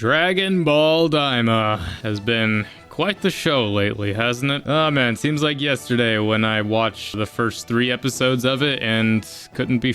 Dragon Ball Daima has been quite the show lately, hasn't it? Oh man, seems like yesterday when I watched the first 3 episodes of it and couldn't be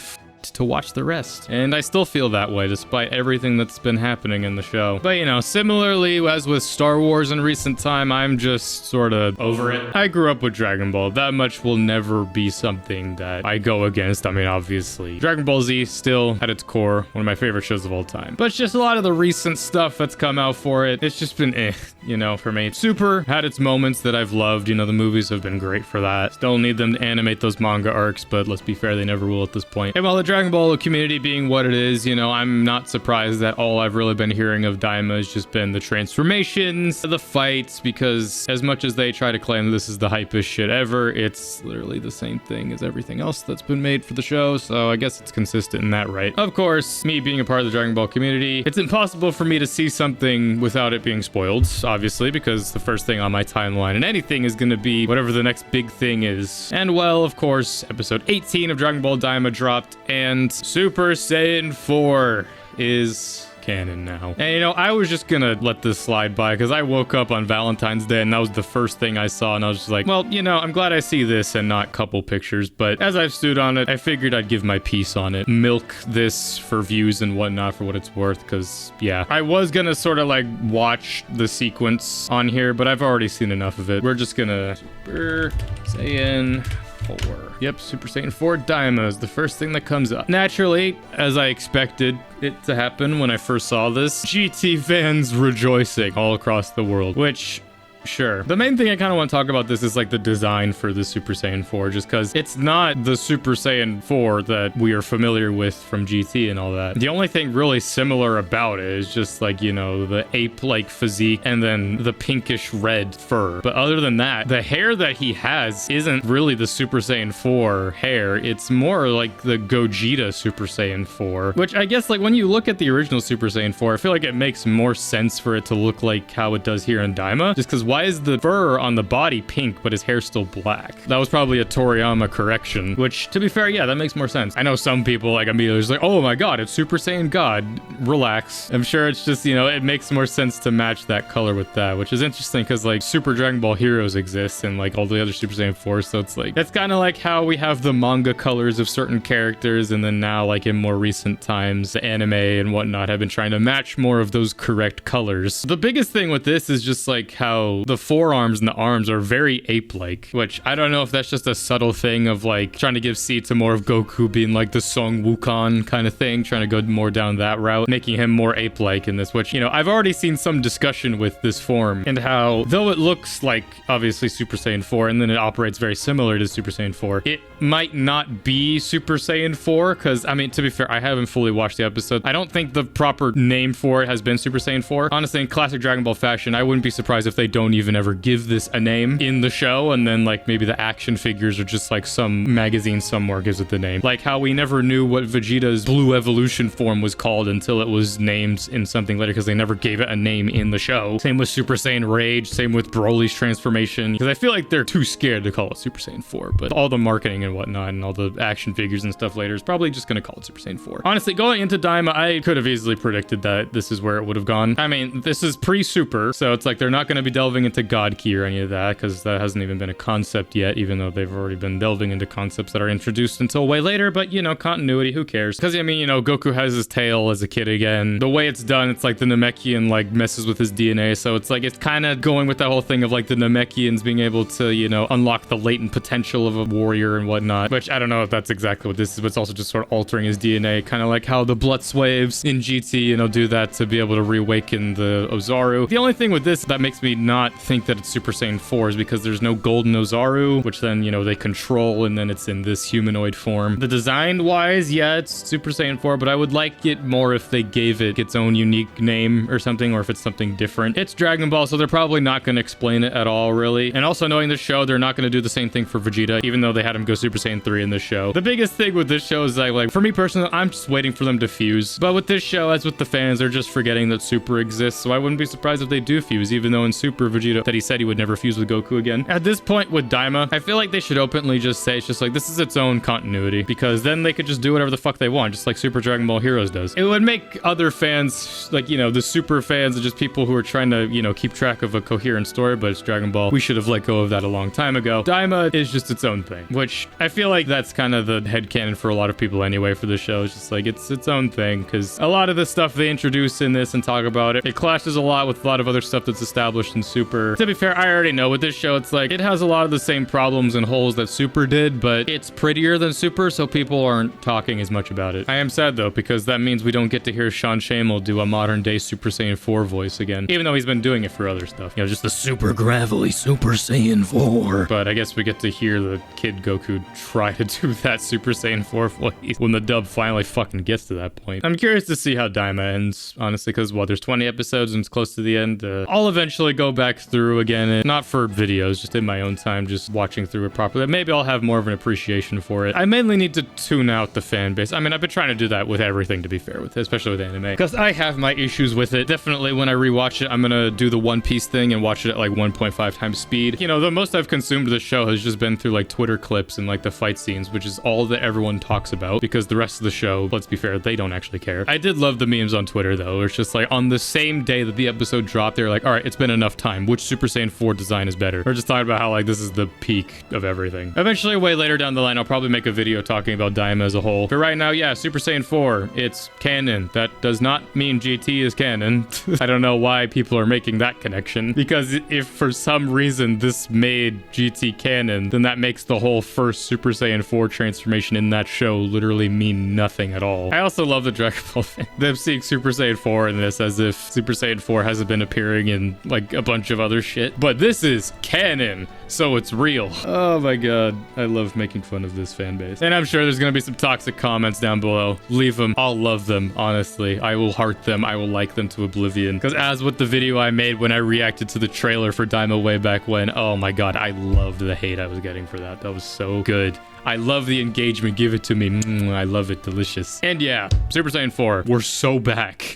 to watch the rest. And I still feel that way despite everything that's been happening in the show. But you know, similarly as with Star Wars in recent time, I'm just sort of over it. I grew up with Dragon Ball. That much will never be something that I go against. I mean, obviously, Dragon Ball Z still at its core one of my favorite shows of all time. But it's just a lot of the recent stuff that's come out for it. It's just been you know, for me. Super had its moments that I've loved. You know, the movies have been great for that. Still need them to animate those manga arcs, but let's be fair, they never will at this point. And while the Dragon Ball community being what it is, you know, I'm not surprised that all I've really been hearing of Daima has just been the transformations, the fights, because as much as they try to claim this is the hypest shit ever, it's literally the same thing as everything else that's been made for the show, so I guess it's consistent in that right. Of course, me being a part of the Dragon Ball community, it's impossible for me to see something without it being spoiled, obviously, because the first thing on my timeline and anything is going to be whatever the next big thing is. And well, of course, episode 18 of Dragon Ball Daima dropped, and Super Saiyan 4 is canon now. And you know, I was just gonna let this slide by because I woke up on Valentine's Day and that was the first thing I saw, and I was just like, well, you know, I'm glad I see this and not couple pictures. But as I've stewed on it, I figured I'd give my piece on it, milk this for views and whatnot for what it's worth, because yeah, I was gonna sort of like watch the sequence on here, but I've already seen enough of it. We're just gonna Super Saiyan 4. Yep, Super Saiyan 4 Daima is the first thing that comes up. Naturally, as I expected it to happen when I first saw this, GT fans rejoicing all across the world, which, sure. The main thing I kind of want to talk about this is like the design for the Super Saiyan 4, just because it's not the Super Saiyan 4 that we are familiar with from GT and all that. The only thing really similar about it is just like, you know, the ape-like physique and then the pinkish red fur. But other than that, the hair that he has isn't really the Super Saiyan 4 hair. It's more like the Gogeta Super Saiyan 4, which I guess like when you look at the original Super Saiyan 4, I feel like it makes more sense for it to look like how it does here in Daima, just because why is the fur on the body pink, but his hair's still black? That was probably a Toriyama correction, which, to be fair, yeah, that makes more sense. I know some people, like, immediately just like, oh my god, it's Super Saiyan God. Relax. I'm sure it's just, you know, it makes more sense to match that color with that, which is interesting because, like, Super Dragon Ball Heroes exist and, like, all the other Super Saiyan 4s, so it's like, that's kind of like how we have the manga colors of certain characters, and then now, like, in more recent times, the anime and whatnot have been trying to match more of those correct colors. The biggest thing with this is just, like, how the forearms and the arms are very ape-like, which I don't know if that's just a subtle thing of like trying to give seed to more of Goku being like the Son Wukong kind of thing, trying to go more down that route, making him more ape-like in this, which, you know, I've already seen some discussion with this form and how, though it looks like obviously Super Saiyan 4 and then it operates very similar to Super Saiyan 4, it might not be Super Saiyan 4, because I mean, to be fair, I haven't fully watched the episode. I don't think the proper name for it has been Super Saiyan 4. Honestly, in classic Dragon Ball fashion, I wouldn't be surprised if they don't even ever give this a name in the show, and then like maybe the action figures or just like some magazine somewhere gives it the name. Like how we never knew what Vegeta's blue evolution form was called until it was named in something later, because they never gave it a name in the show. Same with Super Saiyan Rage, same with Broly's transformation, because I feel like they're too scared to call it Super Saiyan 4, but all the marketing and whatnot and all the action figures and stuff later is probably just gonna call it Super Saiyan 4. Honestly, going into Daima, I could have easily predicted that this is where it would have gone. I mean, this is pre-Super, so it's like they're not going to be delving into God Key or any of that, because that hasn't even been a concept yet, even though they've already been delving into concepts that are introduced until way later. But, you know, continuity, who cares? Because, I mean, you know, Goku has his tail as a kid again. The way it's done, it's like the Namekian, like, messes with his DNA, so it's like, it's kind of going with that whole thing of, like, the Namekians being able to, you know, unlock the latent potential of a warrior and whatnot, which I don't know if that's exactly what this is, but it's also just sort of altering his DNA, kind of like how the Blood Waves in GT, you know, do that to be able to reawaken the Ozaru. The only thing with this that makes me not think that it's Super Saiyan 4 is because there's no golden Ozaru, which then, you know, they control, and then it's in this humanoid form. The design wise, yeah, it's Super Saiyan 4, but I would like it more if they gave it its own unique name or something, or if it's something different. It's Dragon Ball, so they're probably not going to explain it at all, really. And also knowing this show, they're not going to do the same thing for Vegeta, even though they had him go Super Saiyan 3 in this show. The biggest thing with this show is that, like, for me personally, I'm just waiting for them to fuse. But with this show, as with the fans, they're just forgetting that Super exists, so I wouldn't be surprised if they do fuse, even though in Super, Vegeta that he said he would never fuse with Goku again. At this point with Daima, I feel like they should openly just say it's just like, this is its own continuity, because then they could just do whatever the fuck they want, just like Super Dragon Ball Heroes does. It would make other fans, like, you know, the super fans and just people who are trying to, you know, keep track of a coherent story, but it's Dragon Ball. We should have let go of that a long time ago. Daima is just its own thing, which I feel like that's kind of the headcanon for a lot of people anyway for the show. It's just like, it's its own thing, because a lot of the stuff they introduce in this and talk about it clashes a lot with a lot of other stuff that's established in Super. To be fair, I already know with this show, it's like, it has a lot of the same problems and holes that Super did, but it's prettier than Super, so people aren't talking as much about it. I am sad though, because that means we don't get to hear Sean Shamel do a modern day Super Saiyan 4 voice again, even though he's been doing it for other stuff. You know, just the super gravelly Super Saiyan 4. But I guess we get to hear the kid Goku try to do that Super Saiyan 4 voice when the dub finally fucking gets to that point. I'm curious to see how Daima ends, honestly, because, well, there's 20 episodes and it's close to the end. I'll eventually go back through again, and not for videos, just in my own time, just watching through it properly. Maybe I'll have more of an appreciation for it. I mainly need to tune out the fan base. I mean, I've been trying to do that with everything, to be fair with it, especially with anime, because I have my issues with it. Definitely when I rewatch it, I'm gonna do the One Piece thing and watch it at like 1.5 times speed. You know, the most I've consumed the show has just been through like Twitter clips and like the fight scenes, which is all that everyone talks about, because the rest of the show, let's be fair, they don't actually care. I did love the memes on Twitter though. It's just like on the same day that the episode dropped, they're like, all right, it's been enough time. Which Super Saiyan 4 design is better? We're just talking about how like this is the peak of everything. Eventually, way later down the line, I'll probably make a video talking about Daima as a whole. But right now, yeah, Super Saiyan 4, it's canon. That does not mean GT is canon. I don't know why people are making that connection, because if for some reason this made GT canon, then that makes the whole first Super Saiyan 4 transformation in that show literally mean nothing at all. I also love the Dragon Ball thing. Them seeing Super Saiyan 4 in this as if Super Saiyan 4 hasn't been appearing in like a bunch of other shit. But this is canon, so it's real. Oh my god, I love making fun of this fan base. And I'm sure there's gonna be some toxic comments down below. Leave them. I'll love them, honestly. I will heart them. I will like them to oblivion. Because as with the video I made when I reacted to the trailer for Daima way back when, oh my god, I loved the hate I was getting for that. That was so good. I love the engagement. Give it to me. I love it. Delicious. And yeah, Super Saiyan 4, we're so back.